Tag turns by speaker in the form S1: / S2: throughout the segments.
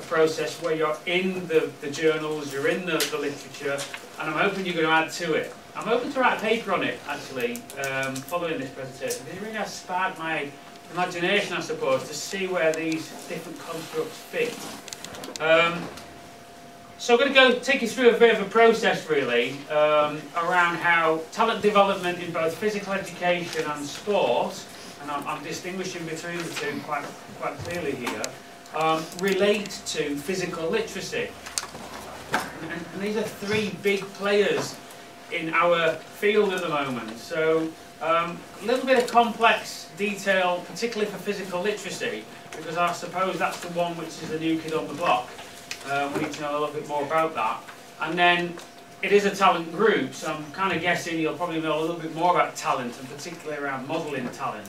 S1: process where you're in the journals, you're in the literature, and I'm hoping you're going to add to it. I'm hoping to write a paper on it, actually, following this presentation. It really has sparked my imagination, I suppose, to see where these different constructs fit. So I'm going to go take you through a bit of a process, really, around how talent development in both physical education and sport, and I'm distinguishing between the two quite clearly here, relate to physical literacy. And these are three big players in our field at the moment. So a little bit of complex detail, particularly for physical literacy, because I suppose that's the one which is the new kid on the block. We need to know a little bit more about that. And then it is a talent group, so I'm kind of guessing you'll probably know a little bit more about talent, and particularly around modelling talent.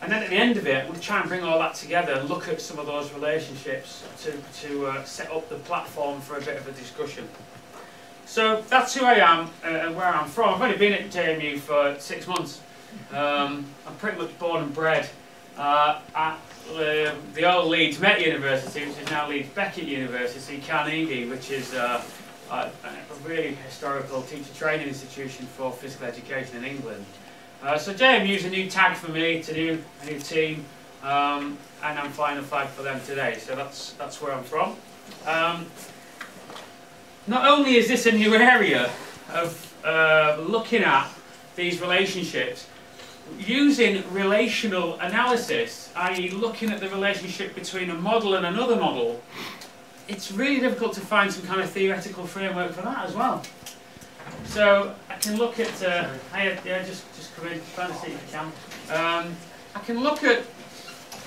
S1: And then at the end of it, we'll try and bring all that together and look at some of those relationships to set up the platform for a bit of a discussion. So that's who I am and where I'm from. I've only been at JMU for 6 months. I'm pretty much born and bred at the old Leeds Met University, which is now Leeds Beckett University, Carnegie, which is a really historical teacher training institution for physical education in England. So JMU is a new tag for me, a new team, and I'm flying a flag for them today. So that's where I'm from. Not only is this a new area of looking at these relationships, using relational analysis, i.e. looking at the relationship between a model and another model, it's really difficult to find some kind of theoretical framework for that as well. So I can look at, just come in, find a seat if you can. I can look at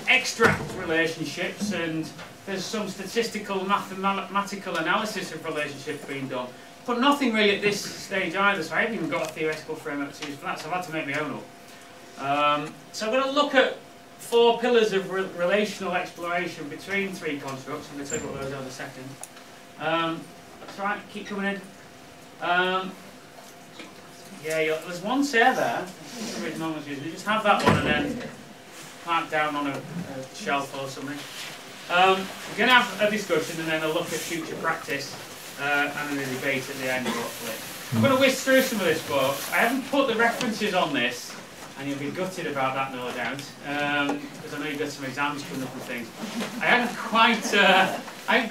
S1: extract relationships, and there's some statistical, mathematical analysis of relationships being done, but nothing really at this stage either, so I haven't even got a theoretical framework to use for that, so I've had to make my own up. So I'm going to look at 4 pillars of relational exploration between 3 constructs. I'm going to tell you what those are in a second. That's right, keep coming in. Yeah, there's one chair there. You just have that one and then park down on a shelf or something. We're going to have a discussion and then a look at future practice and then a debate at the end, hopefully. I'm going to whisk through some of this, folks. I haven't put the references on this, and you'll be gutted about that, no doubt, because I know you've got some exams coming up and things. I haven't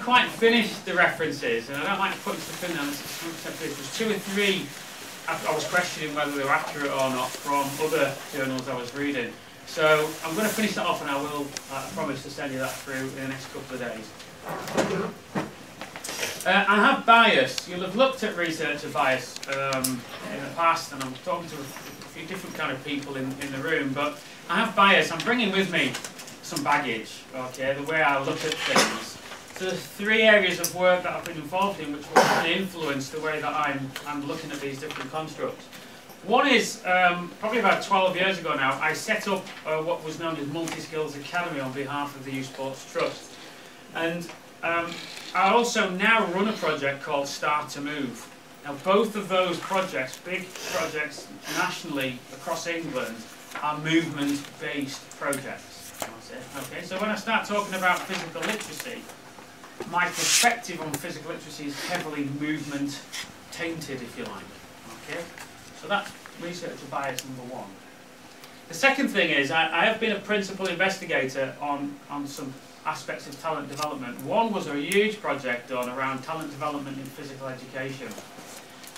S1: quite finished the references, and I don't like putting stuff in there. There's 2 or 3 I was questioning whether they were accurate or not from other journals I was reading. So I'm going to finish that off, and I will promise to send you that through in the next couple of days. I have bias. You'll have looked at researcher bias in the past, and I'm talking to a few different kind of people in the room, but I have bias. I'm bringing with me some baggage, okay, the way I look at things. So there's 3 areas of work that I've been involved in which will kind of influence the way that I'm looking at these different constructs. One is, probably about 12 years ago now, I set up what was known as Multi-Skills Academy on behalf of the Youth Sports Trust. And I also now run a project called Start to Move. Now both of those projects, big projects nationally across England, are movement-based projects. That's it. Okay, so when I start talking about physical literacy, my perspective on physical literacy is heavily movement-tainted, if you like. Okay? So that's researcher bias number 1. The second thing is I have been a principal investigator on some aspects of talent development. One was a huge project done around talent development in physical education.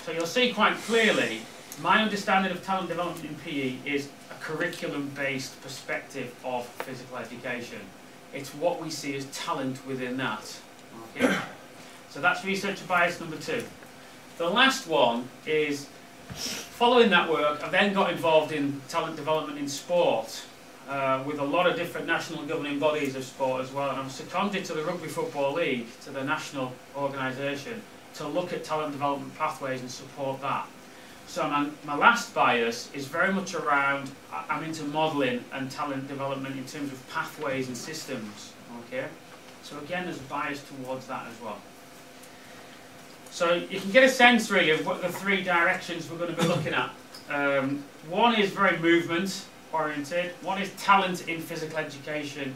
S1: So you'll see quite clearly, my understanding of talent development in PE is a curriculum-based perspective of physical education. It's what we see as talent within that. Okay? So that's researcher bias number 2. The last one is, following that work, I then got involved in talent development in sport with a lot of different national governing bodies of sport as well, and I'm seconded to the Rugby Football League, to the national organisation, to look at talent development pathways and support that. So my last bias is very much around, I'm into modelling and talent development in terms of pathways and systems. Okay? So again, there's a bias towards that as well. So you can get a sense really of what the 3 directions we're going to be looking at. One is very movement oriented, one is talent in physical education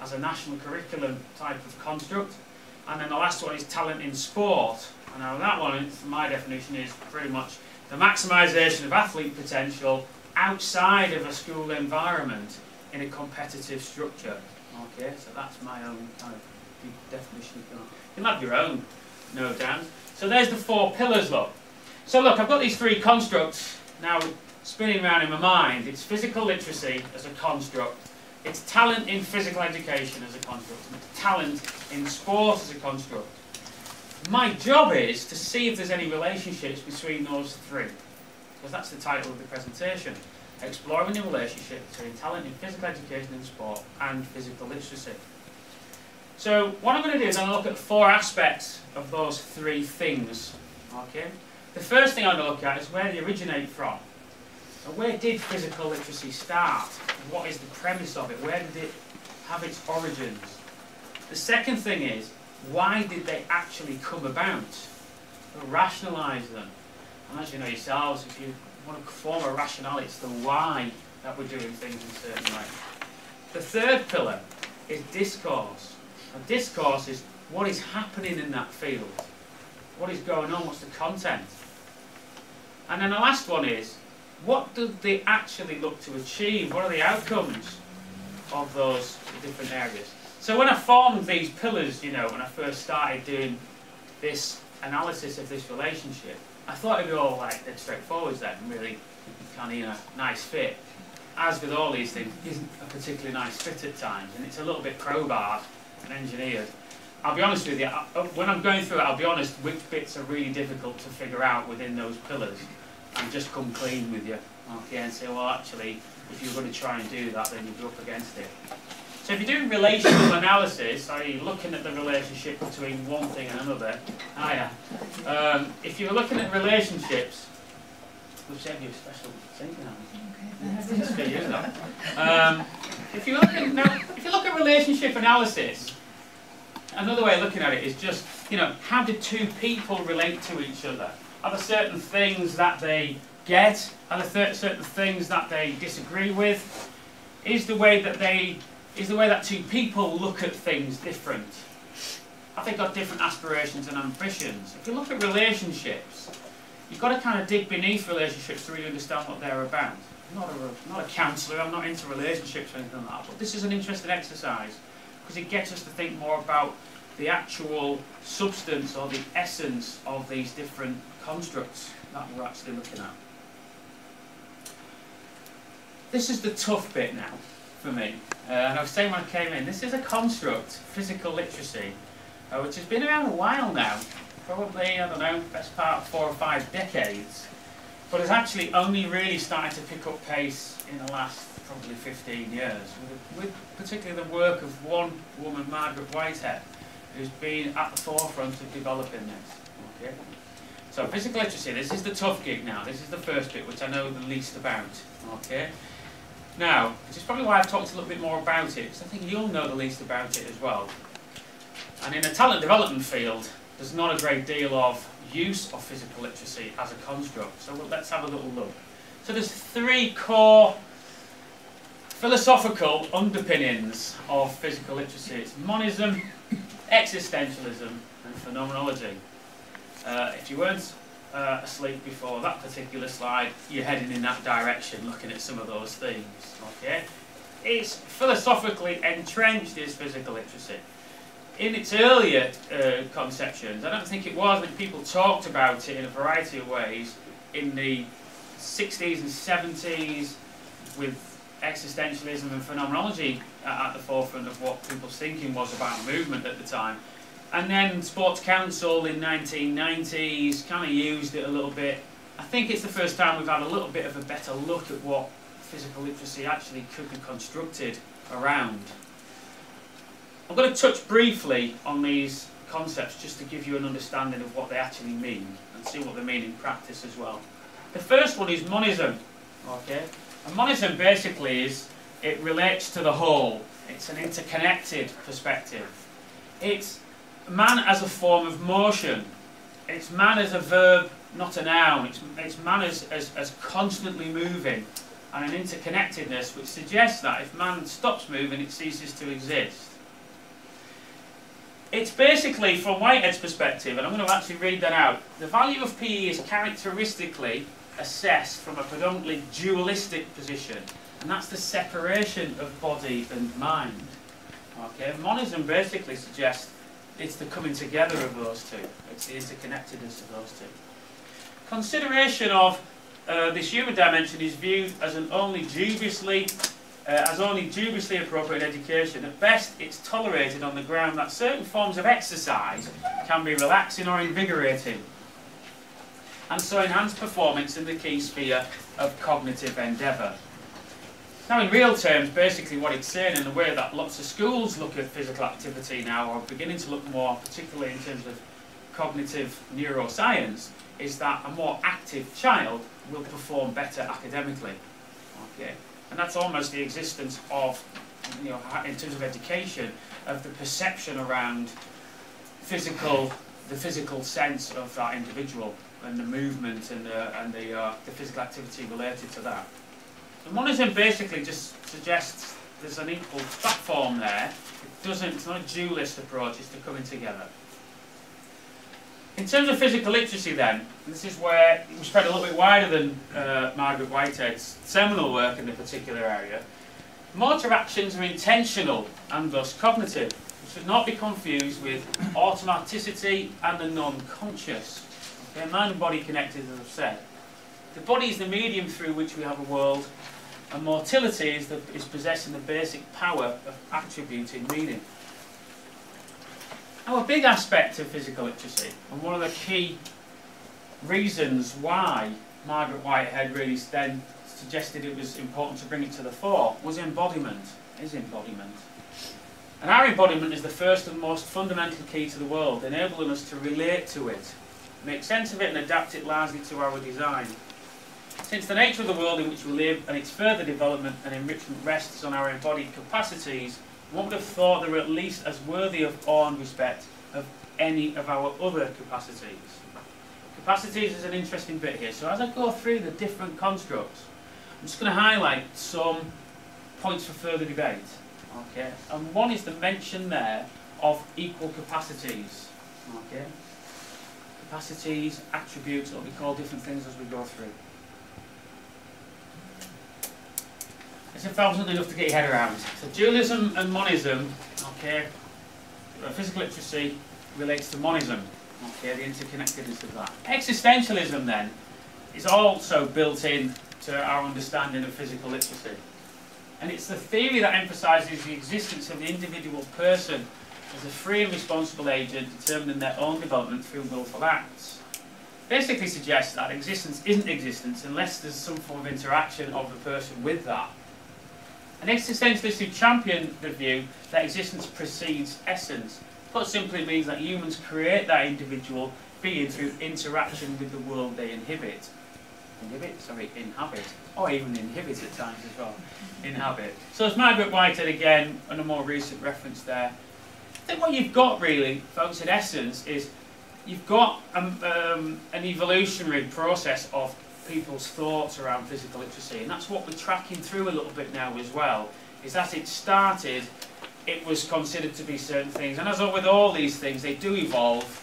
S1: as a national curriculum type of construct, And then the last one is talent in sport. And now that one, for my definition, is pretty much the maximisation of athlete potential outside of a school environment in a competitive structure. Okay, so that's my own kind of definition. You can have your own, no doubt. So there's the 4 pillars, look. So look, I've got these 3 constructs now spinning around in my mind. It's physical literacy as a construct. It's talent in physical education as a construct. It's talent in sport as a construct. My job is to see if there's any relationships between those 3. Because that's the title of the presentation. Exploring the relationship between talent in physical education and sport and physical literacy. So what I'm going to do is I'm going to look at 4 aspects of those 3 things. Okay? The first thing I'm going to look at is where they originate from. So where did physical literacy start? What is the premise of it? Where did it have its origins? The second thing is, why did they actually come about? Rationalise them. And as you know yourselves, if you want to form a rationale, it's the why that we're doing things in a certain way. The third pillar is discourse. And discourse is what is happening in that field. What is going on? What's the content? And then the last one is, what do they actually look to achieve? What are the outcomes of those different areas? So when I formed these pillars, you know, when I first started doing this analysis of this relationship, I thought it'd be all like dead straightforward then, really kind of, nice fit. As with all these things, it isn't a particularly nice fit at times, and it's a little bit crowbarred and engineered. I'll be honest with you, when I'm going through it, I'll be honest which bits are really difficult to figure out within those pillars, and just come clean with you, okay, and say, well, actually, if you're going to try and do that, then you'll be up against it. So if you're doing relational analysis, i.e. looking at the relationship between one thing and another, if you're looking at relationships, we'll save you a special thing now. Okay. If you look at relationship analysis, another way of looking at it is just, how do 2 people relate to each other? Are there certain things that they get? Are there certain things that they disagree with? Is the way that 2 people look at things different? Have they got different aspirations and ambitions? If you look at relationships, you've got to kind of dig beneath relationships to really understand what they're about. I'm not a counsellor, I'm not into relationships or anything like that, but this is an interesting exercise because it gets us to think more about the actual substance or the essence of these different constructs that we're actually looking at. This is the tough bit now for me. And I was saying when I came in, this is a construct, physical literacy, which has been around a while now, probably, I don't know, best part of 4 or 5 decades, but has actually only really started to pick up pace in the last probably 15 years, with particularly the work of one woman, Margaret Whitehead, who's been at the forefront of developing this. Okay? So physical literacy, this is the tough gig now, this is the first bit, which I know the least about. Okay? Now, which is probably why I've talked a little bit more about it, because I think you'll know the least about it as well. And in the talent development field, there's not a great deal of use of physical literacy as a construct. So let's have a little look. So there's 3 core philosophical underpinnings of physical literacy. It's monism, existentialism, and phenomenology. If you weren't asleep before that particular slide, you're heading in that direction, looking at some of those themes. Okay, it's philosophically entrenched as physical literacy. In its earlier conceptions, I don't think it was, but people talked about it in a variety of ways in the 60s and 70s, with existentialism and phenomenology at the forefront of what people's thinking was about movement at the time. And then Sports Council in 1990s kind of used it a little bit. I think it's the first time we've had a little bit of a better look at what physical literacy actually could be constructed around. I'm going to touch briefly on these concepts just to give you an understanding of what they actually mean and see what they mean in practice as well. The first one is monism. Okay? And monism basically is, it relates to the whole. It's an interconnected perspective. It's man as a form of motion. It's man as a verb, not a noun. It's man as constantly moving, and an interconnectedness which suggests that if man stops moving, it ceases to exist. It's basically, from Whitehead's perspective, and I'm going to actually read that out, the value of PE is characteristically assessed from a predominantly dualistic position, and that's the separation of body and mind. Okay, monism basically suggests it's the coming together of those two, it's the interconnectedness of those two. Consideration of this human dimension is viewed as only dubiously appropriate education. At best, it's tolerated on the ground that certain forms of exercise can be relaxing or invigorating, and so enhance performance in the key sphere of cognitive endeavour. Now, in real terms, basically what it's saying, in the way that lots of schools look at physical activity now, or beginning to look more, particularly in terms of cognitive neuroscience, is that a more active child will perform better academically. Okay? And that's almost the existence of, you know, in terms of education, of the perception around the physical sense of that individual, and the movement and the physical activity related to that. So monism basically just suggests there's an equal platform there. It's not a dualist approach, it's the coming together. In terms of physical literacy then, this is where we spread a little bit wider than Margaret Whitehead's seminal work in the particular area. Motor actions are intentional and thus cognitive. It should not be confused with automaticity and the non-conscious. Okay, mind and body connected, as I've said. The body is the medium through which we have a world, and motility is possessing the basic power of attributing meaning. Now, a big aspect of physical literacy, and one of the key reasons why Margaret Whitehead really then suggested it was important to bring it to the fore, was embodiment, is embodiment. And our embodiment is the first and most fundamental key to the world, enabling us to relate to it, make sense of it and adapt it largely to our design. Since the nature of the world in which we live and its further development and enrichment rests on our embodied capacities, one would have thought they were at least as worthy of awe and respect of any of our other capacities. Capacities is an interesting bit here. So as I go through the different constructs, I'm just going to highlight some points for further debate. Okay, and one is the mention there of equal capacities. Okay, capacities, attributes, it'll be called different things as we go through. It's something enough to get your head around. So dualism and monism, okay, physical literacy relates to monism, okay, the interconnectedness of that. Existentialism then is also built in to our understanding of physical literacy. And it's the theory that emphasises the existence of the individual person as a free and responsible agent determining their own development through willful acts. Basically suggests that existence isn't existence unless there's some form of interaction of the person with that. And existentialists who champion the view that existence precedes essence, put simply means that humans create that individual being through interaction with the world they inhabit, or even inhibit at times as well, inhabit. So as Margaret Whitehead again, and a more recent reference there, I think what you've got really, folks, in essence, is you've got an evolutionary process of people's thoughts around physical literacy, and that's what we're tracking through a little bit now as well, is that it started, it was considered to be certain things, and as with all these things, they do evolve.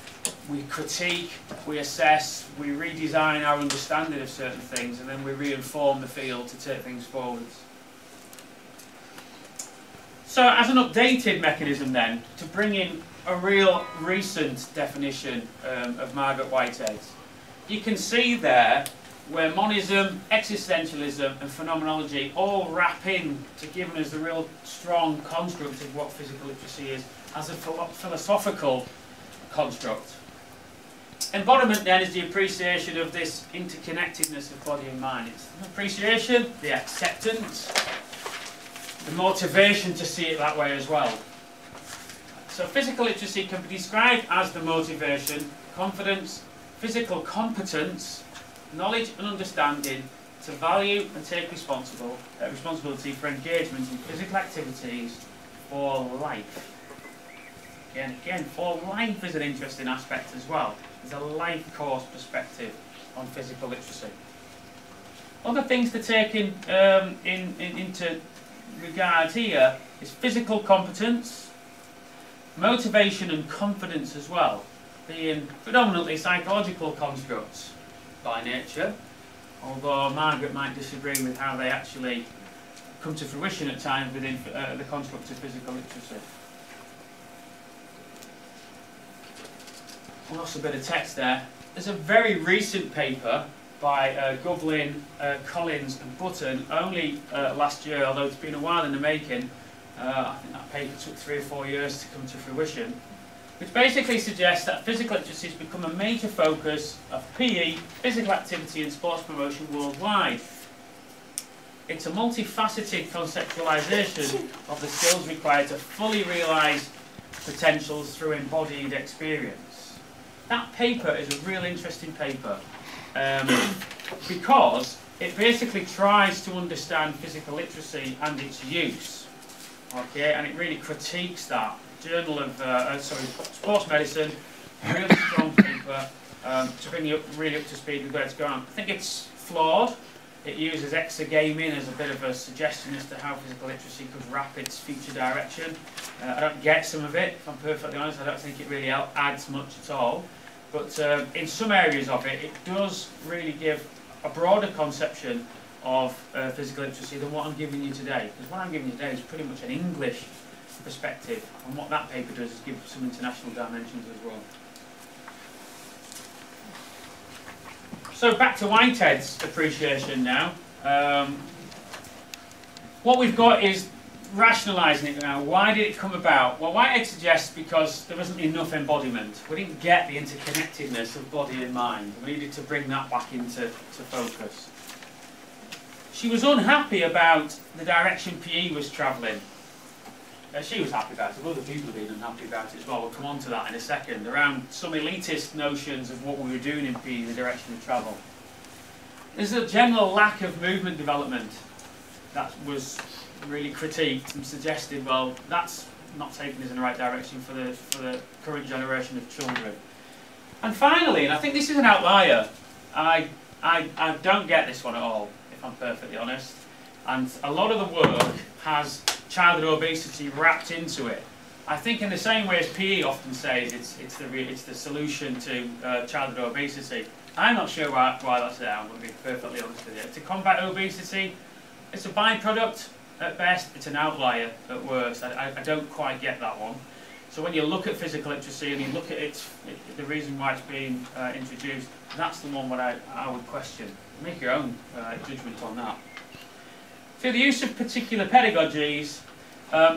S1: We critique, we assess, we redesign our understanding of certain things, and then we re-inform the field to take things forwards. So as an updated mechanism then, to bring in a real recent definition of Margaret Whitehead's, you can see there where monism, existentialism and phenomenology all wrap in to giving us the real strong construct of what physical literacy is as a philosophical construct. Embodiment then is the appreciation of this interconnectedness of body and mind. It's the appreciation, the acceptance, the motivation to see it that way as well. So physical literacy can be described as the motivation, confidence, physical competence, knowledge and understanding to value and take responsibility for engagement in physical activities for life. Again, for life is an interesting aspect as well. There's a life course perspective on physical literacy. Other things to take into regard here is physical competence, motivation and confidence as well, being predominantly psychological constructs by nature, although Margaret might disagree with how they actually come to fruition at times within the construct of physical literacy. I lost a bit of text there. There's a very recent paper by Govlin, Collins and Button, only last year, although it's been a while in the making. I think that paper took 3 or 4 years to come to fruition, which basically suggests that physical literacy has become a major focus of PE, physical activity and sports promotion worldwide. It's a multifaceted conceptualisation of the skills required to fully realise potentials through embodied experience. That paper is a real interesting paper because it basically tries to understand physical literacy and its use. Okay, and it really critiques that. Journal of Sports Medicine, really strong paper to bring you really up to speed with where it's going on. I think it's flawed. It uses exergaming as a bit of a suggestion as to how physical literacy could wrap its future direction. I don't get some of it, if I'm perfectly honest. I don't think it really adds much at all. But in some areas of it, it does really give a broader conception of physical literacy than what I'm giving you today. Because what I'm giving you today is pretty much an English perspective, and what that paper does is give some international dimensions as well. So back to Whitehead's appreciation now. What we've got is rationalising it now. Why did it come about? Well, Whitehead suggests because there wasn't enough embodiment. We didn't get the interconnectedness of body and mind. We needed to bring that back into focus. She was unhappy about the direction PE was travelling. She was happy about it, but other people have been unhappy about it as well. We'll come on to that in a second, around some elitist notions of what we were doing in PE, the direction of travel. There's a general lack of movement development that was really critiqued and suggested, well, that's not taking us in the right direction for the current generation of children. And finally, and I think this is an outlier, I don't get this one at all, if I'm perfectly honest, and a lot of the work has childhood obesity wrapped into it. I think in the same way as PE often says it's the solution to childhood obesity. I'm not sure why that's there, I'm going to be perfectly honest with you. To combat obesity, it's a byproduct at best, it's an outlier at worst. I don't quite get that one. So when you look at physical literacy and you look at the reason why it's being introduced, that's the one that I would question. Make your own judgment on that. Through the use of particular pedagogies,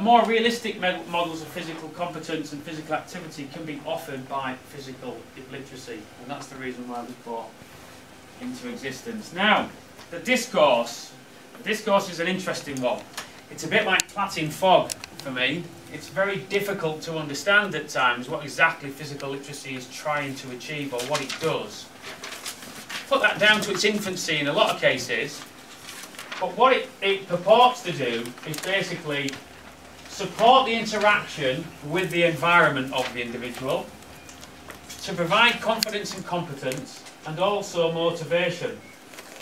S1: more realistic models of physical competence and physical activity can be offered by physical literacy, and that's the reason why it was brought into existence. Now, the discourse. The discourse is an interesting one. It's a bit like plaiting fog for me. It's very difficult to understand at times what exactly physical literacy is trying to achieve or what it does. Put that down to its infancy in a lot of cases. But what it purports to do is basically support the interaction with the environment of the individual, to provide confidence and competence, and also motivation.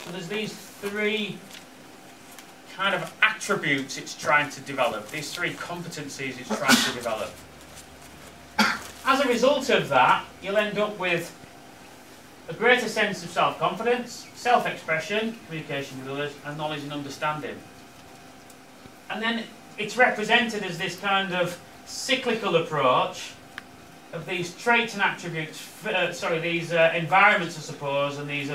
S1: So there's these three kind of attributes it's trying to develop, these three competencies it's trying to develop. As a result of that, you'll end up with a greater sense of self-confidence, self-expression, communication with others, and knowledge and understanding. And then it's represented as this kind of cyclical approach of these traits and attributes, these environments, I suppose, and these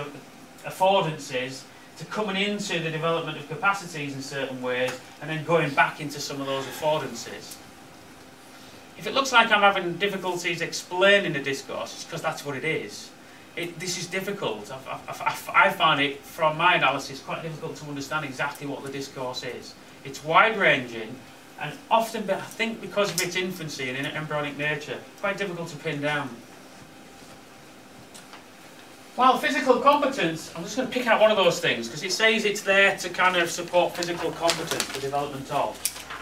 S1: affordances to coming into the development of capacities in certain ways, and then going back into some of those affordances. If it looks like I'm having difficulties explaining the discourse, it's because that's what it is. This is difficult. I find it, from my analysis, quite difficult to understand exactly what the discourse is. It's wide-ranging, and often, I think, because of its infancy and embryonic nature, quite difficult to pin down. While physical competence, I'm just going to pick out one of those things, because it says it's there to kind of support physical competence, the development of.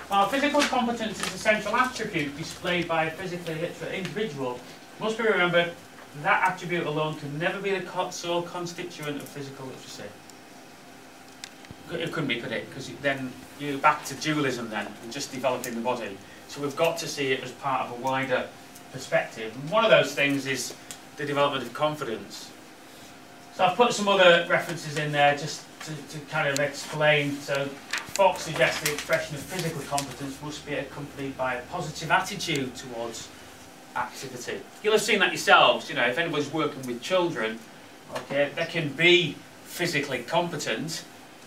S1: While physical competence is a central attribute displayed by a physically literate individual, it must be remembered that attribute alone can never be the sole constituent of physical literacy. It couldn't be, could it? Because then you're back to dualism then, and just developing the body. So we've got to see it as part of a wider perspective. And one of those things is the development of confidence. So I've put some other references in there just to kind of explain. So Fox suggests the expression of physical competence must be accompanied by a positive attitude towards activity. You'll have seen that yourselves, you know, if anybody's working with children, okay, they can be physically competent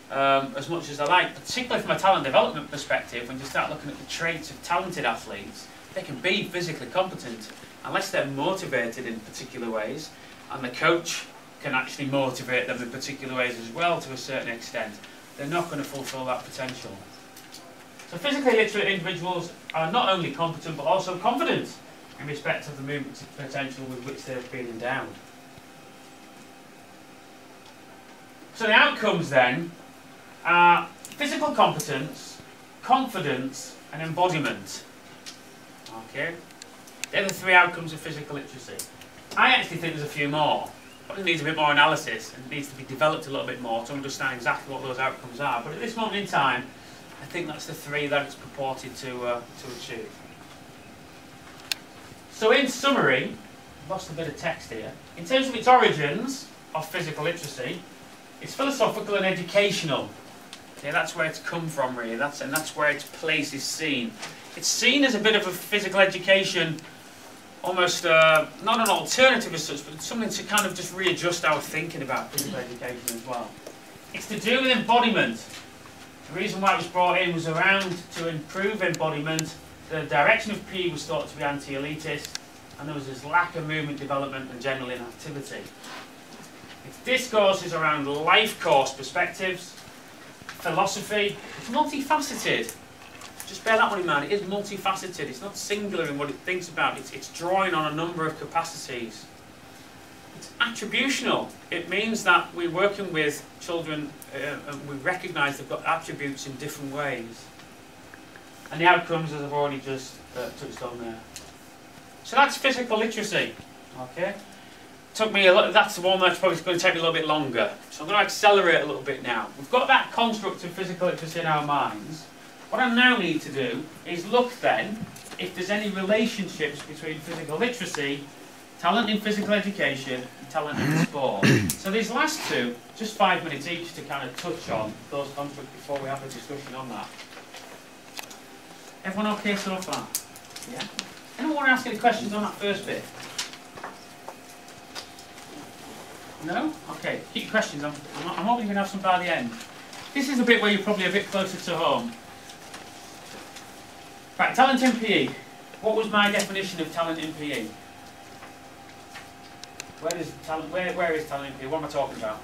S1: as much as they like, particularly from a talent development perspective. When you start looking at the traits of talented athletes, they can be physically competent unless they're motivated in particular ways, and the coach can actually motivate them in particular ways as well to a certain extent. They're not going to fulfill that potential. So physically literate individuals are not only competent but also confident in respect of the movement potential with which they've been endowed. So the outcomes then are physical competence, confidence and embodiment. Okay? They're the three outcomes of physical literacy. I actually think there's a few more, but it needs a bit more analysis and it needs to be developed a little bit more to understand exactly what those outcomes are. But at this moment in time, I think that's the three that it's purported to achieve. So in summary, I've lost a bit of text here. In terms of its origins of physical literacy, it's philosophical and educational. Okay, that's where it's come from really, and that's where its place is seen. It's seen as a bit of a physical education, almost not an alternative as such, but something to kind of just readjust our thinking about physical education as well. It's to do with embodiment. The reason why it was brought in was around to improve embodiment. The direction of PE was thought to be anti-elitist, and there was this lack of movement development and general inactivity. Its discourse is around life course perspectives, philosophy. It's multifaceted. Just bear that one in mind. It is multifaceted. It's not singular in what it thinks about. It's drawing on a number of capacities. It's attributional. It means that we're working with children and we recognise they've got attributes in different ways. And the outcomes, as I've already just touched on there. So that's physical literacy. Okay. Took me that's the one that's probably going to take me a little bit longer. So I'm going to accelerate a little bit now. We've got that construct of physical literacy in our minds. What I now need to do is look then if there's any relationships between physical literacy, talent in physical education, and talent in sport. So these last two, just 5 minutes each to kind of touch on those constructs before we have a discussion on that. Everyone okay so far? Yeah? Anyone want to ask any questions on that first bit? No? Okay, keep your questions. I'm hoping you're going to have some by the end. This is a bit where you're probably a bit closer to home. Right, talent in PE. What was my definition of talent in PE? Where is talent in PE? What am I talking about?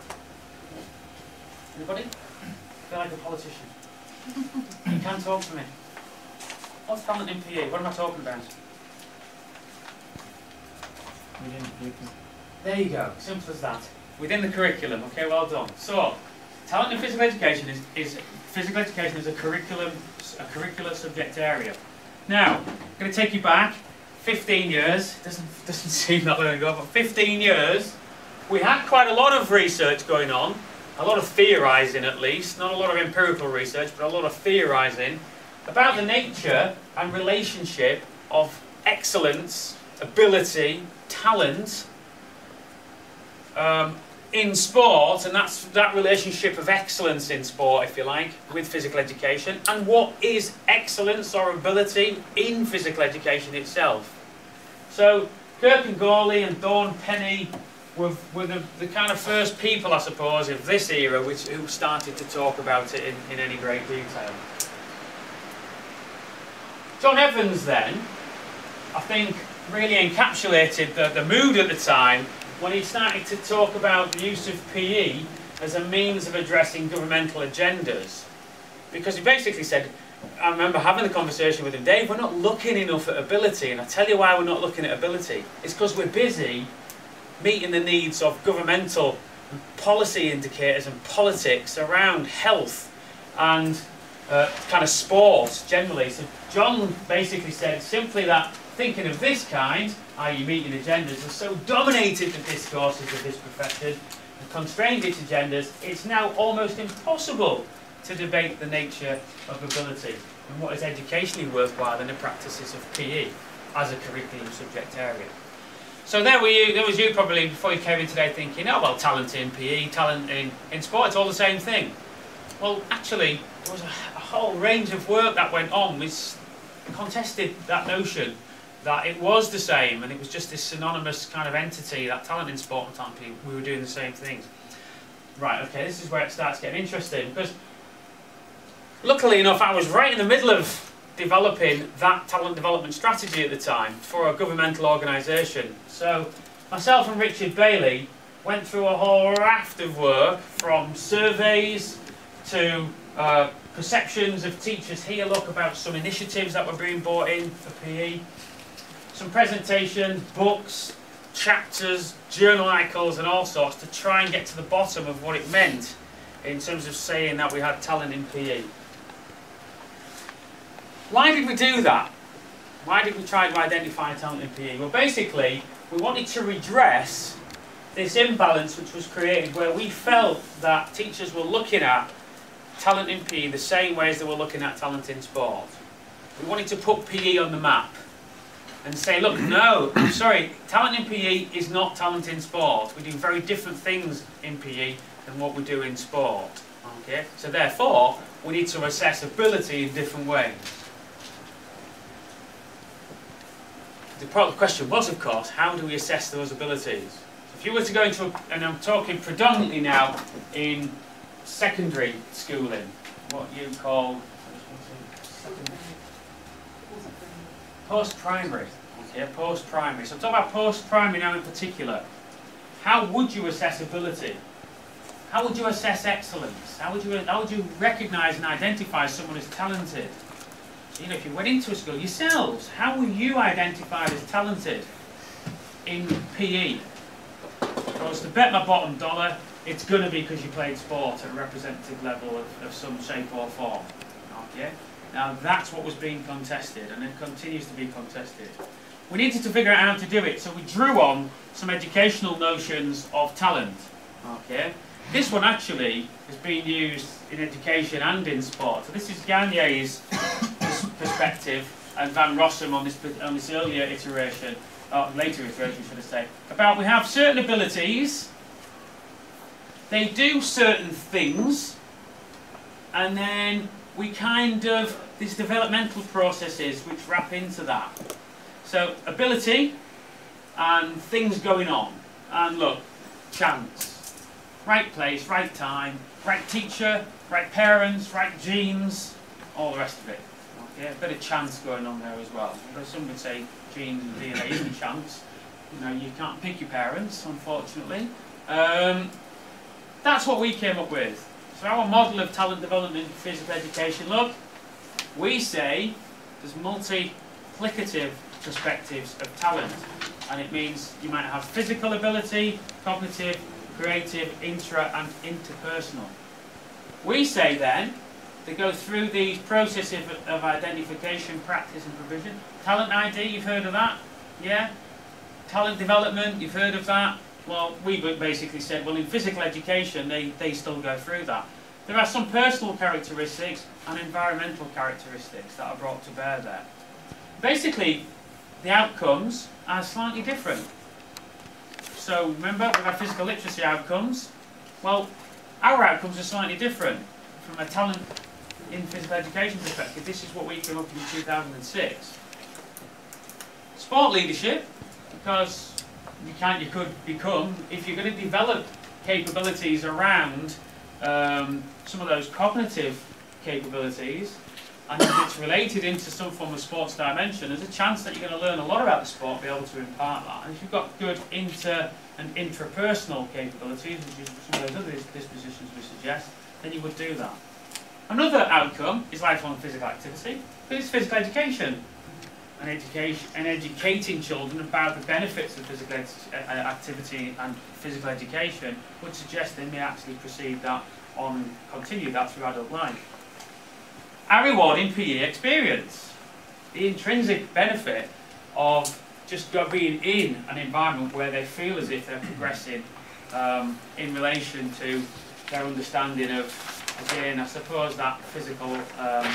S1: Anybody? I feel like a politician. You can talk to me. What's talent in PE? What am I talking about? There you go, simple as that. Within the curriculum, okay, well done. So, talent in physical education is a curricular subject area. Now, I'm going to take you back 15 years. Doesn't seem that long ago, but 15 years. We had quite a lot of research going on, a lot of theorising at least, not a lot of empirical research, but a lot of theorising about the nature and relationship of excellence, ability, talent in sport, and that's that relationship of excellence in sport, if you like, with physical education, and what is excellence or ability in physical education itself. So Kirk and Morley and Dawn Penny were the kind of first people, I suppose, of this era who started to talk about it in any great detail. John Evans then, I think, really encapsulated the mood at the time when he started to talk about the use of PE as a means of addressing governmental agendas. Because he basically said, I remember having the conversation with him, Dave, we're not looking enough at ability, and I tell you why we're not looking at ability. It's because we're busy meeting the needs of governmental policy indicators and politics around health and kind of sport generally. So John basically said simply that thinking of this kind, i.e. meeting agendas, has so dominated the discourses of this profession and constrained its agendas, it's now almost impossible to debate the nature of ability and what is educationally worthwhile in the practices of PE as a curriculum subject area. So there was you probably, before you came in today, thinking, oh well, talent in PE, talent in sport, it's all the same thing. Well, actually, there was a whole range of work that went on which contested that notion that it was the same, and it was just this synonymous kind of entity, that talent in sport and talent in PE, we were doing the same things. Right, okay, this is where it starts getting interesting, because luckily enough, I was right in the middle of developing that talent development strategy at the time for a governmental organisation. So myself and Richard Bailey went through a whole raft of work, from surveys to perceptions of teachers here, look, about some initiatives that were being brought in for PE, some presentations, books, chapters, journal articles and all sorts to try and get to the bottom of what it meant in terms of saying that we had talent in PE. Why did we do that? Why did we try to identify talent in PE? Well, basically, we wanted to redress this imbalance which was created where we felt that teachers were looking at talent in PE the same way as they were looking at talent in sport. We wanted to put PE on the map and say, look, no, I'm sorry, talent in PE is not talent in sport. We do very different things in PE than what we do in sport. Okay? So therefore, we need to assess ability in different ways. The question was, of course, how do we assess those abilities? So if you were to go into, and I'm talking predominantly now in secondary schooling, what you call post-primary. Okay, post-primary. So I'm talking about post-primary now in particular. How would you assess ability? How would you assess excellence? How would you recognise and identify someone as talented? So, you know, if you went into a school yourselves, how were you identified as talented in PE? If I was to bet my bottom dollar, it's going to be because you played sport at a representative level of some shape or form. Okay? Now that's what was being contested, and it continues to be contested. We needed to figure out how to do it, so we drew on some educational notions of talent. Okay? This one actually is being used in education and in sport. So this is Gagne's perspective and Van Rossum on this earlier iteration, later iteration should I say, about we have certain abilities, they do certain things, and then we kind of, these developmental processes which wrap into that. So ability and things going on. And look, chance. Right place, right time, right teacher, right parents, right genes, all the rest of it. Okay, a bit of chance going on there as well. But some would say genes and DNA isn't chance. You know, you can't pick your parents, unfortunately. That's what we came up with. So our model of talent development in physical education, look, we say there's multiplicative perspectives of talent. And it means you might have physical ability, cognitive, creative, intra and interpersonal. We say then, they go through these processes of identification, practice and provision. Talent ID, you've heard of that? Yeah? Talent development, you've heard of that? Well, we basically said, well, in physical education, they still go through that. There are some personal characteristics and environmental characteristics that are brought to bear there. Basically, the outcomes are slightly different. So remember, with our physical literacy outcomes, well, our outcomes are slightly different. From a talent in physical education perspective, this is what we came up with in 2006. Sport leadership, because you could become, if you're going to develop capabilities around some of those cognitive capabilities, and if it's related into some form of sports dimension, there's a chance that you're going to learn a lot about the sport and be able to impart that. And if you've got good inter and intrapersonal capabilities, which is some of those other dispositions we suggest, then you would do that. Another outcome is lifelong physical activity, but it's physical education. And educating children about the benefits of physical activity and physical education would suggest they may actually proceed that on, continue that through adult life. Our rewarding PE experience, the intrinsic benefit of just being in an environment where they feel as if they're progressing in relation to their understanding of Again, I suppose that physical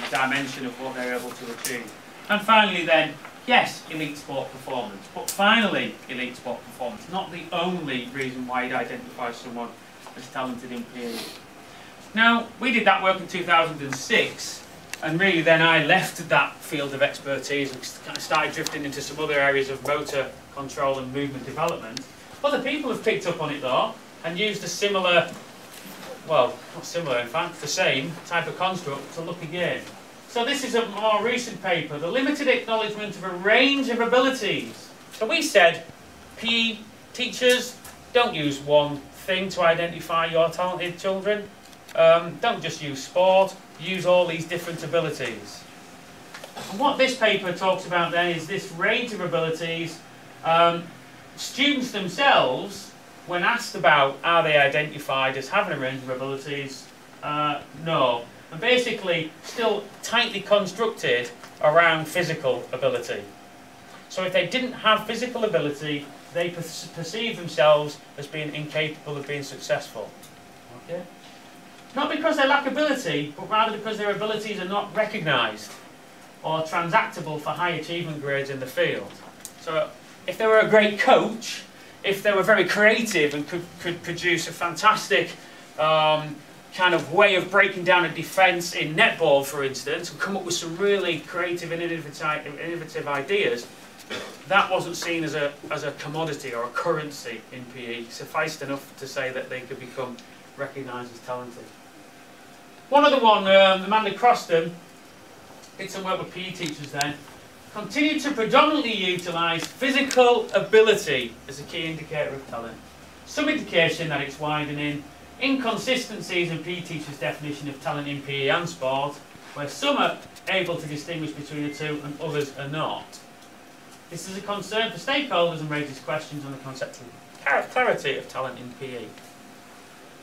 S1: dimension of what they're able to achieve. And finally then, yes, elite sport performance. But finally, elite sport performance. Not the only reason why you'd identify someone as talented in PE. Now, we did that work in 2006, and really then I left that field of expertise and kind of started drifting into some other areas of motor control and movement development. Other people have picked up on it though, and used a similar, well, not similar in fact, the same type of construct to look again. So this is a more recent paper, the limited acknowledgement of a range of abilities. So we said, PE teachers, don't use one thing to identify your talented children. Don't just use sport, use all these different abilities. And what this paper talks about then is this range of abilities. Students themselves, when asked about are they identified as having a range of abilities, no. And basically still tightly constructed around physical ability. So if they didn't have physical ability, they perceive themselves as being incapable of being successful. Okay? Not because they lack ability, but rather because their abilities are not recognised or transactable for high achievement grades in the field. So if they were a great coach, if they were very creative and could produce a fantastic kind of way of breaking down a defence in netball, for instance, and come up with some really creative and innovative ideas, that wasn't seen as a commodity or a currency in PE. Sufficed enough to say that they could become recognised as talented. One other one, the Manley Croston, did some work with PE teachers then, continued to predominantly utilise physical ability as a key indicator of talent. Some indication that it's widening, inconsistencies in PE teachers' definition of talent in PE and sport, where some are able to distinguish between the two and others are not. This is a concern for stakeholders and raises questions on the concept of clarity of talent in PE.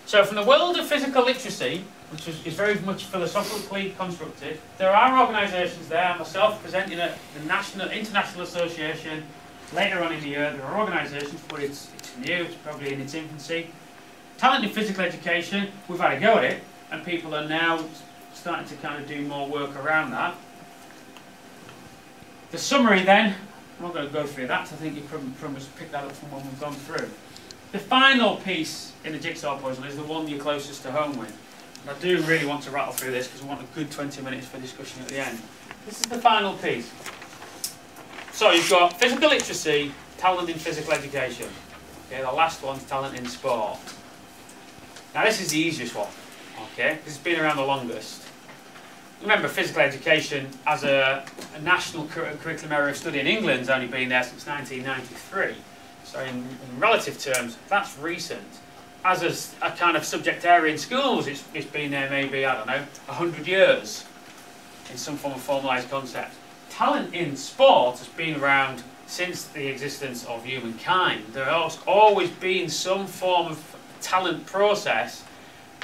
S1: So from the world of physical literacy, which is very much philosophically constructed, there are organisations there, myself presenting at the International Association later on in the year. There are organisations, but it's new, it's probably in its infancy. Talent in physical education, we've had a go at it, and people are now starting to kind of do more work around that. The summary then, I'm not going to go through that, I think you pretty much picked that up from what we've gone through. The final piece in the jigsaw puzzle is the one you're closest to home with. And I do really want to rattle through this because I want a good 20 minutes for discussion at the end. This is the final piece. So you've got physical literacy, talent in physical education. Okay, the last one's talent in sport. Now this is the easiest one. Okay, this has been around the longest. Remember, physical education as a national curriculum area of study in England has only been there since 1993. So in relative terms, that's recent. As a kind of subject area in schools, it's been there maybe, I don't know, 100 years in some form of formalised concept. Talent in sport has been around since the existence of humankind. There has always been some form of talent process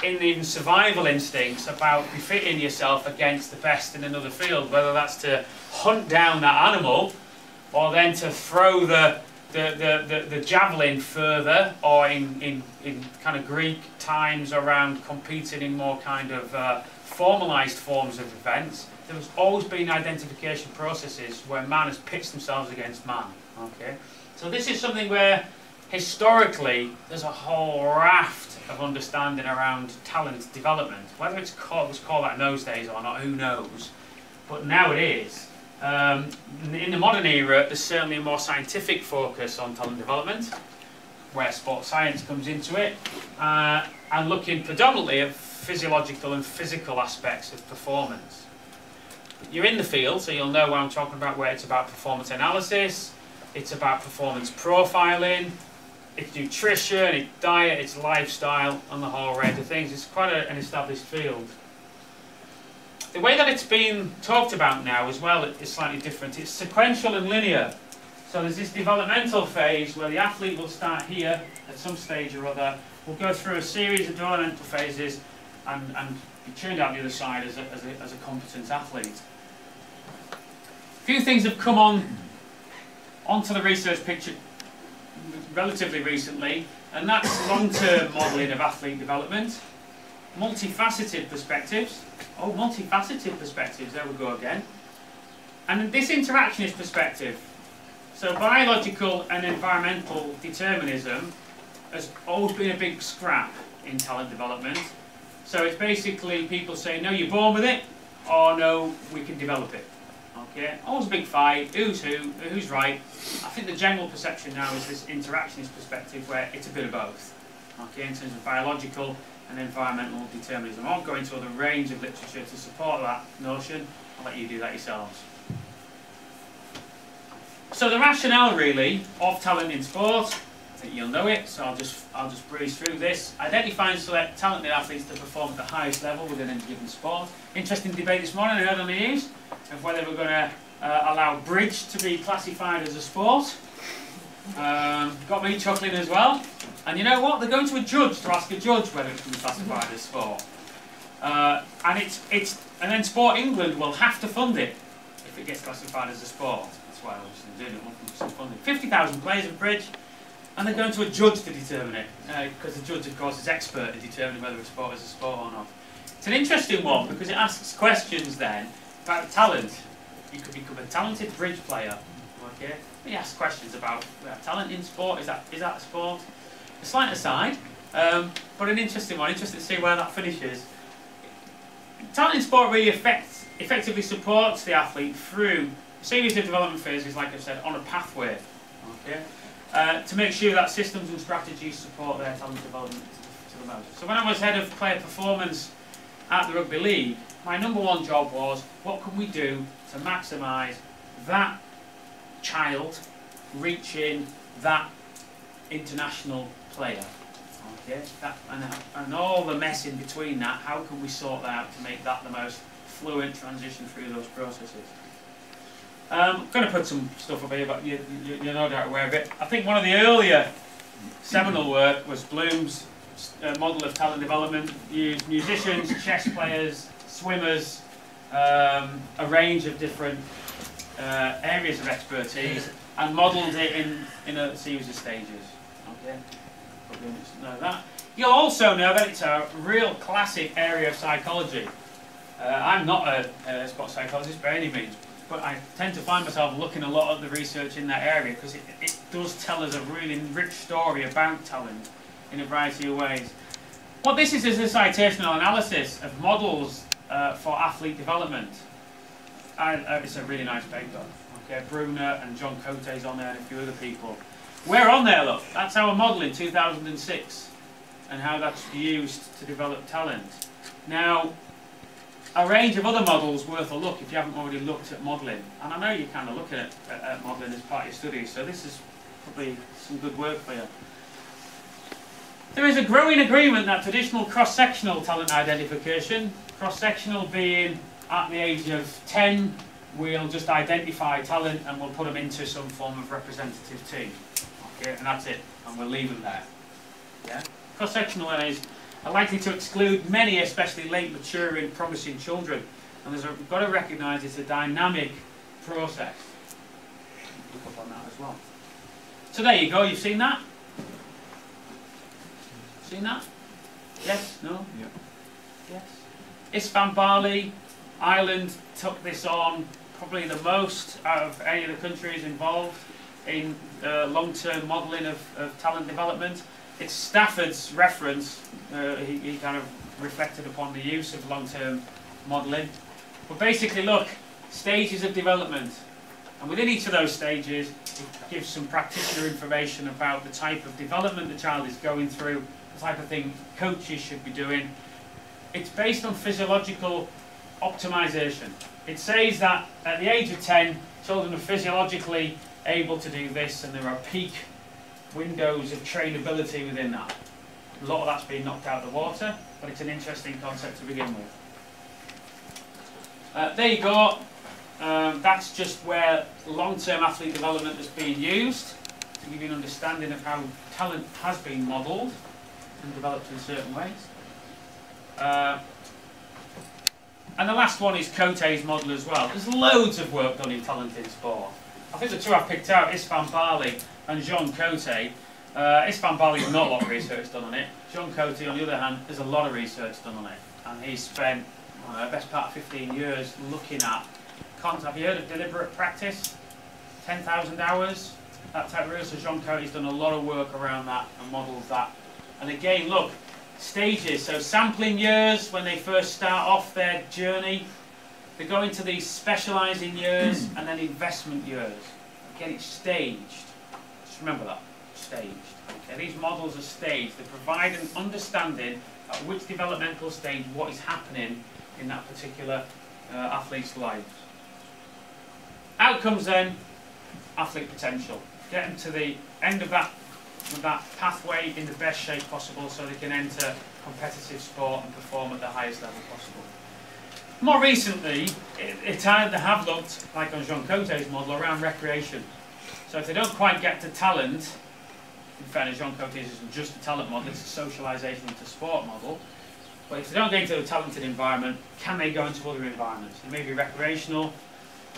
S1: in the survival instincts about befitting yourself against the best in another field, whether that's to hunt down that animal or then to throw the javelin further, or in kind of Greek times around competing in more kind of formalised forms of events. There's always been identification processes where man has pitched themselves against man. Okay, so this is something where historically there's a whole raft of understanding around talent development. Whether it was called that in those days or not, who knows? But now it is. In the modern era, there's certainly a more scientific focus on talent development, where sports science comes into it, and looking predominantly at physiological and physical aspects of performance. You're in the field, so you'll know what I'm talking about, where it's about performance analysis, it's about performance profiling, it's nutrition, it's diet, it's lifestyle, and the whole range of things. It's quite an established field. The way that it's been talked about now as well is slightly different. It's sequential and linear. So there's this developmental phase where the athlete will start here at some stage or other, will go through a series of developmental phases and be turned out the other side as a competent athlete. A few things have come onto the research picture relatively recently, and that's long-term modelling of athlete development. multifaceted perspectives. Oh, multifaceted perspectives, there we go again. And this interactionist perspective. So biological and environmental determinism has always been a big scrap in talent development. So it's basically people saying, no, you're born with it, or no, we can develop it. Okay, always a big fight, who's who, who's right. I think the general perception now is this interactionist perspective where it's a bit of both. Okay, in terms of biological and environmental determinism. I won't go into the range of literature to support that notion. I'll let you do that yourselves. So the rationale really of talent in sport, I think you'll know it, so I'll just breeze through this. Identify and select talented athletes to perform at the highest level within a given sport. Interesting debate this morning I heard on the news of whether we're going to allow bridge to be classified as a sport. Got me chuckling as well. And you know what? They're going to a judge to ask a judge whether it can be classified as sport. And then Sport England will have to fund it if it gets classified as a sport. That's why I'm just doing it. Some funding. 50,000 players of bridge, and they're going to a judge to determine it, because the judge, of course, is expert in determining whether a sport is a sport or not. It's an interesting one because it asks questions then about talent. You could become a talented bridge player. Okay. It asks questions about talent in sport. Is that a sport? A slight aside, but an interesting one. Interesting to see where that finishes. Talent in sport really effectively supports the athlete through a series of development phases, like I've said, on a pathway. Okay. To make sure that systems and strategies support their talent development to the most. So when I was head of player performance at the Rugby League, my #1 job was, what can we do to maximise that child reaching that international player? Okay, and all the mess in between that, how can we sort that out to make that the most fluent transition through those processes? I'm going to put some stuff up here, but you're no doubt aware of it. I think one of the earlier seminal work was Bloom's model of talent development. Used musicians, chess players, swimmers, a range of different areas of expertise, and modelled it in a series of stages. Okay, probably know that. You'll also know that it's a real classic area of psychology. I'm not a sports psychologist by any means, but I tend to find myself looking a lot at the research in that area because it does tell us a really rich story about talent in a variety of ways. What this is a citational analysis of models for athlete development. It's a really nice paper. Okay, Brunner and John Cote's on there and a few other people. We're on there, look. That's our model in 2006 and how that's used to develop talent. Now, a range of other models worth a look if you haven't already looked at modelling. And I know you're kind of looking at modelling as part of your studies, so this is probably some good work for you. There is a growing agreement that traditional cross-sectional talent identification, cross-sectional being at the age of 10, we'll just identify talent and we'll put them into some form of representative team. Okay, and that's it, and we'll leave them there. Yeah? Cross-sectional is are likely to exclude many, especially late maturing, promising children. And we've got to recognise it's a dynamic process. Look up on that as well. So there you go, you've seen that? Seen that? Yes? No?
S2: Yeah.
S1: Yes? István Bali, Ireland took this on probably the most out of any of the countries involved in long-term modelling of talent development. It's Stafford's reference, he kind of reflected upon the use of long-term modelling. But basically, look, stages of development. And within each of those stages, it gives some practitioner information about the type of development the child is going through, the type of thing coaches should be doing. It's based on physiological optimization. It says that at the age of 10, children are physiologically able to do this, and there are peak windows of trainability within that. A lot of that's being knocked out of the water, but it's an interesting concept to begin with. There you go. That's just where long-term athlete development has been used to give you an understanding of how talent has been modelled and developed in certain ways. And the last one is Cote's model as well. There's loads of work done in talent in sport. I think the two I've picked out, István Bali and Jean Cote, Istvan Bali's not a lot of research done on it. John Cote, on the other hand, there's a lot of research done on it. And he's spent the best part of 15 years looking at, have you heard of deliberate practice? 10,000 hours? That type of research. So John Cote's done a lot of work around that and models that. And again, look, stages. So sampling years, when they first start off their journey, they go into these specialising years and then investment years. Again, it's staged. Just remember that. Staged. Okay, these models are staged. They provide an understanding at which developmental stage what is happening in that particular athlete's life. Outcomes then, athlete potential. Get them to the end of that pathway in the best shape possible so they can enter competitive sport and perform at the highest level possible. More recently, they have looked, like on Jean Cote's model, around recreation. So if they don't quite get to talent, in fairness, Jean Cote's isn't just a talent model, it's a socialisation into sport model. But if they don't get into a talented environment, can they go into other environments? It may be recreational,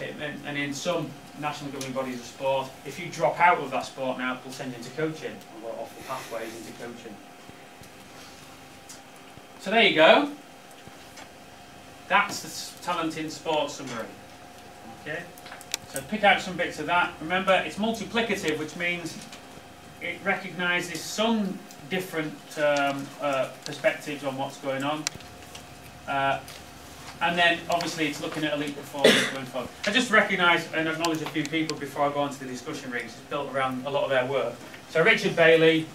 S1: and in some national governing bodies of sport, if you drop out of that sport now, they'll send you into coaching, or offer pathways into coaching. So there you go. That's the talent in sport summary. Okay. So pick out some bits of that. Remember, it's multiplicative, which means it recognises some different perspectives on what's going on. And then, obviously, it's looking at elite performance going forward. I just recognise and acknowledge a few people before I go on to the discussion rings. It's built around a lot of their work. So Richard Bailey,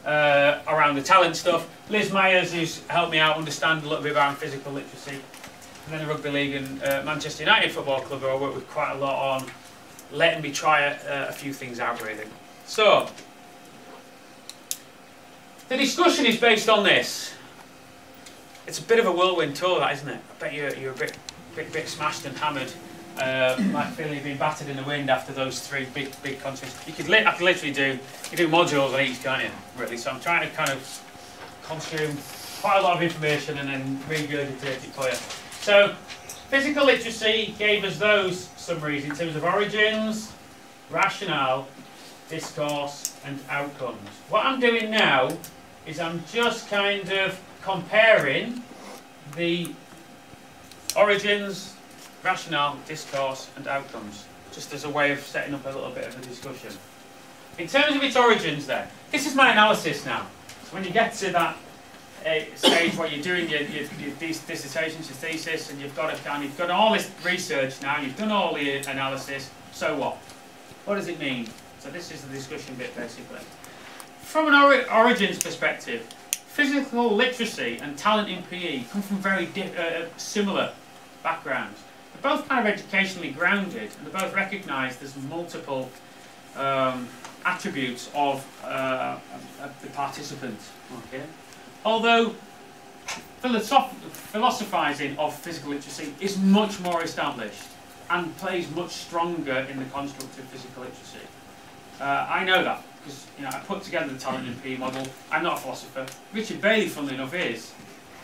S1: around the talent stuff. Liz Myers, who's helped me out understand a little bit around physical literacy. And then the Rugby League and Manchester United Football Club, who I work with quite a lot on letting me try a few things out, really. So, the discussion is based on this. It's a bit of a whirlwind tour, that, isn't it? I bet you're a bit smashed and hammered, like feeling you've been battered in the wind after those three big concerts. I could literally do modules on each, can't you? Really. So I'm trying to kind of consume quite a lot of information and then regurgitate it for you. So, physical literacy gave us those summaries in terms of origins, rationale, discourse, and outcomes. What I'm doing now is I'm just kind of comparing the origins, rationale, discourse, and outcomes, just as a way of setting up a little bit of a discussion. In terms of its origins then, this is my analysis now. So when you get to that stage where you're doing your dissertations, your thesis, and you've got all this research now, you've done all the analysis, so what? What does it mean? So this is the discussion bit, basically. From an origins perspective, physical literacy and talent in PE come from very similar backgrounds. They're both kind of educationally grounded, and they both recognise there's multiple attributes of the participant. Okay? Although philosophising of physical literacy is much more established and plays much stronger in the construct of physical literacy. I know that because I put together the talent in PE model. I'm not a philosopher. Richard Bailey, funnily enough, is.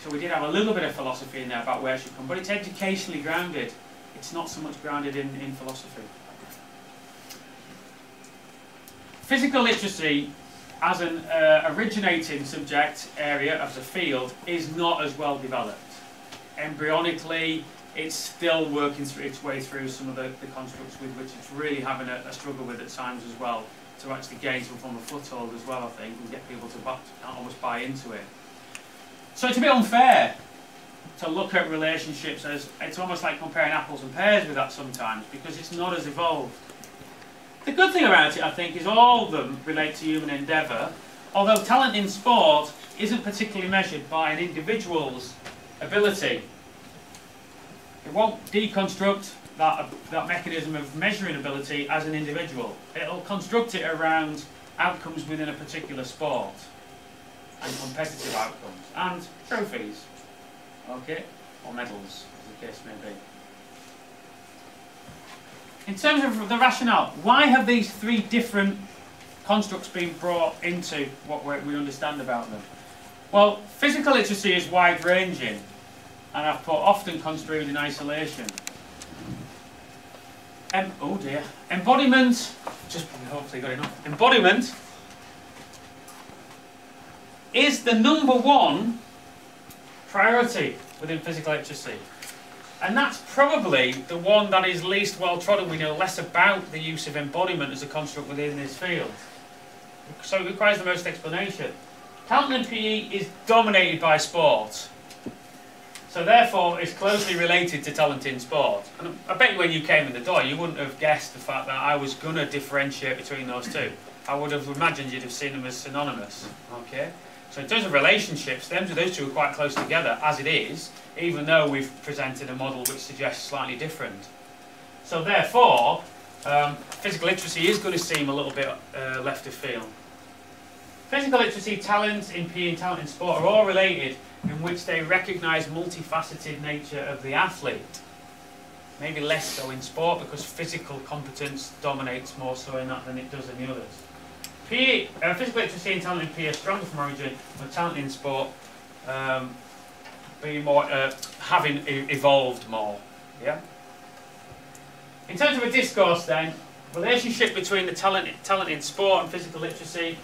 S1: So we did have a little bit of philosophy in there about where it should come, but it's educationally grounded. It's not so much grounded in philosophy. Physical literacy as an originating subject area as a field is not as well developed. Embryonically, it's still working its way through some of the constructs with which it's really having a struggle with at times as well, to actually gain some form of foothold as well, I think, and get people to almost buy into it. So it's a bit unfair to look at relationships as, it's almost like comparing apples and pears with that sometimes, because it's not as evolved. The good thing about it, I think, is all of them relate to human endeavour, although talent in sport isn't particularly measured by an individual's ability. It won't deconstruct that mechanism of measuring ability as an individual. It'll construct it around outcomes within a particular sport, and competitive outcomes, and trophies, okay, or medals, as the case may be. In terms of the rationale, why have these three different constructs been brought into what we understand about them? Well, physical literacy is wide-ranging, and I've put often construed in isolation. Oh dear. Embodiment, just hopefully got enough. Embodiment is the #1 priority within physical literacy. And that's probably the one that is least well trodden. We know less about the use of embodiment as a construct within this field. So it requires the most explanation. Talent in PE is dominated by sport. So therefore it's closely related to talent in sport. And I bet you when you came in the door you wouldn't have guessed the fact that I was going to differentiate between those two. I would have imagined you'd have seen them as synonymous. Okay? So in terms of relationships, those two are quite close together as it is, even though we've presented a model which suggests slightly different. So therefore, physical literacy is going to seem a little bit left of field. Physical literacy, talent in PE and talent in sport are all related in which they recognise multifaceted nature of the athlete. Maybe less so in sport because physical competence dominates more so in that than it does in the others. Physical literacy and talent in PE are stronger from origin, but talent in sport being more, having evolved more. Yeah. In terms of a discourse then, relationship between the talent in sport and physical literacy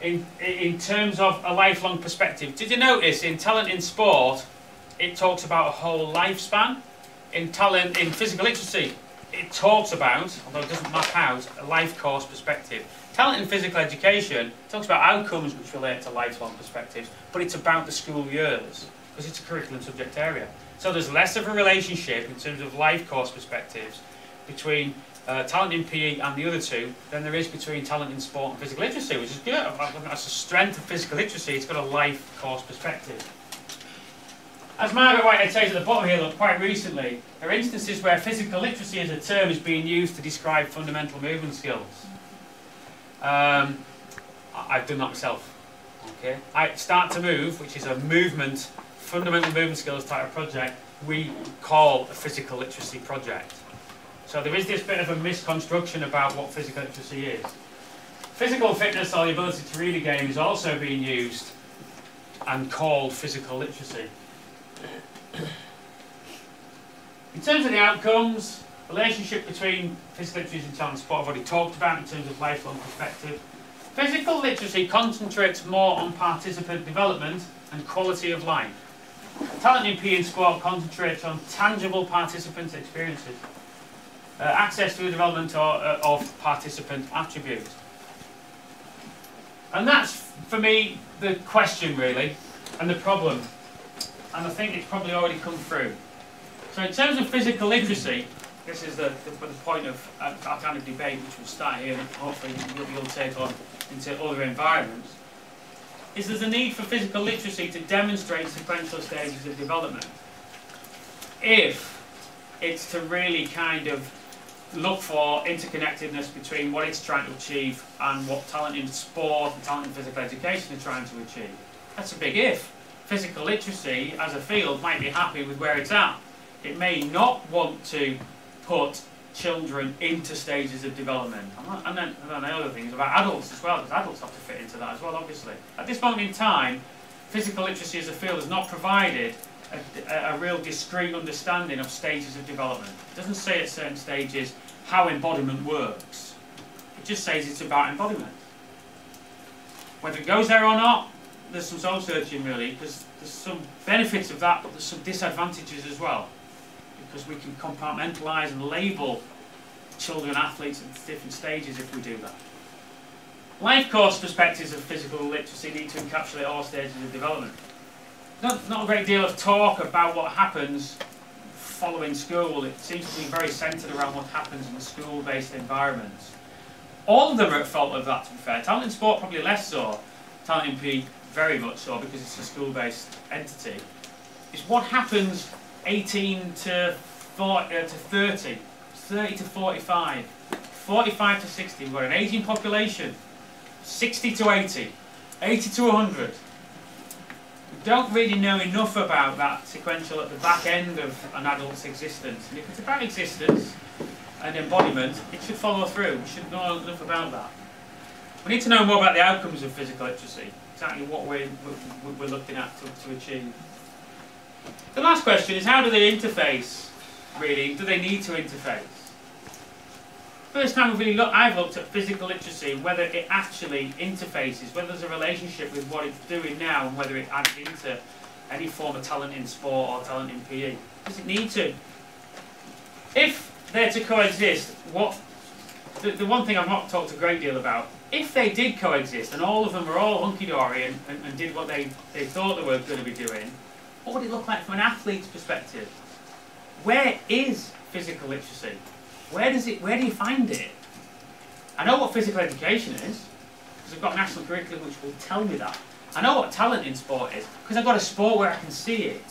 S1: in terms of a lifelong perspective. Did you notice in talent in sport it talks about a whole lifespan? In physical literacy it talks about, although it doesn't map out, a life course perspective. Talent in physical education talks about outcomes which relate to lifelong perspectives, but it's about the school years because it's a curriculum subject area. So there's less of a relationship in terms of life course perspectives between talent in PE and the other two than there is between talent in sport and physical literacy, which is good. That's the strength of physical literacy. It's got a life course perspective. As Margaret Whitehead says at the bottom here, look, quite recently, there are instances where physical literacy as a term is being used to describe fundamental movement skills. I've done that myself. Okay, Start to Move, which is a fundamental movement skills type of project, we call a physical literacy project. So there is this bit of a misconstruction about what physical literacy is. Physical fitness, or the ability to read a game, is also being used and called physical literacy. In terms of the outcomes, relationship between physical literacy and talent sport I've already talked about in terms of lifelong perspective. Physical literacy concentrates more on participant development and quality of life. Talent in PE and sport concentrates on tangible participant experiences. Access to the development of participant attributes. And that's, for me, the question really, and the problem. And I think it's probably already come through. So in terms of physical literacy, this is the point of our kind of debate which will start here and hopefully you'll take on into other environments, is there's a need for physical literacy to demonstrate sequential stages of development. If it's to really kind of look for interconnectedness between what it's trying to achieve and what talent in sport and talent in physical education are trying to achieve. That's a big if. Physical literacy as a field might be happy with where it's at. It may not want to put children into stages of development. And then the other thing is about adults as well, because adults have to fit into that as well, obviously. At this moment in time, physical literacy as a field has not provided a real discrete understanding of stages of development. It doesn't say at certain stages how embodiment works. It just says it's about embodiment. Whether it goes there or not, there's some soul searching really, because there's some benefits of that, but there's some disadvantages as well. Because we can compartmentalise and label children athletes at different stages if we do that. Life course perspectives of physical literacy need to encapsulate all stages of development. Not a great deal of talk about what happens following school. It seems to be very centred around what happens in the school-based environments. All of them are at fault of that, to be fair. Talent in sport probably less so. Talent in PE very much so, because it's a school-based entity. It's what happens 18 to 30, 30 to 45, 45 to 60. We've got an ageing population, 60 to 80, 80 to 100. We don't really know enough about that sequential at the back end of an adult's existence. And if it's about existence and embodiment, it should follow through. We should know enough about that. We need to know more about the outcomes of physical literacy, exactly what we're looking at to achieve. The last question is, how do they interface, really? Do they need to interface? First time I've looked at physical literacy, whether it actually interfaces, whether there's a relationship with what it's doing now, and whether it adds into any form of talent in sport or talent in PE. Does it need to? If they're to coexist, the one thing I've not talked a great deal about, if they did coexist and all of them were all hunky-dory and did what they thought they were going to be doing, what would it look like from an athlete's perspective? Where is physical literacy? Where do you find it? I know what physical education is, because I've got a national curriculum which will tell me that. I know what talent in sport is, because I've got a sport where I can see it.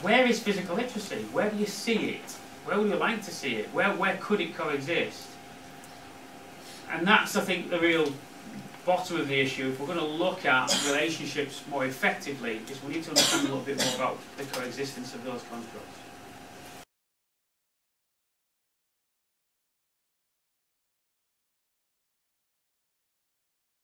S1: Where is physical literacy? Where do you see it? Where would you like to see it? Where could it coexist? And that's, I think, the real bottom of the issue. If we're going to look at relationships more effectively, is we need to understand a little bit more about the coexistence of those constructs.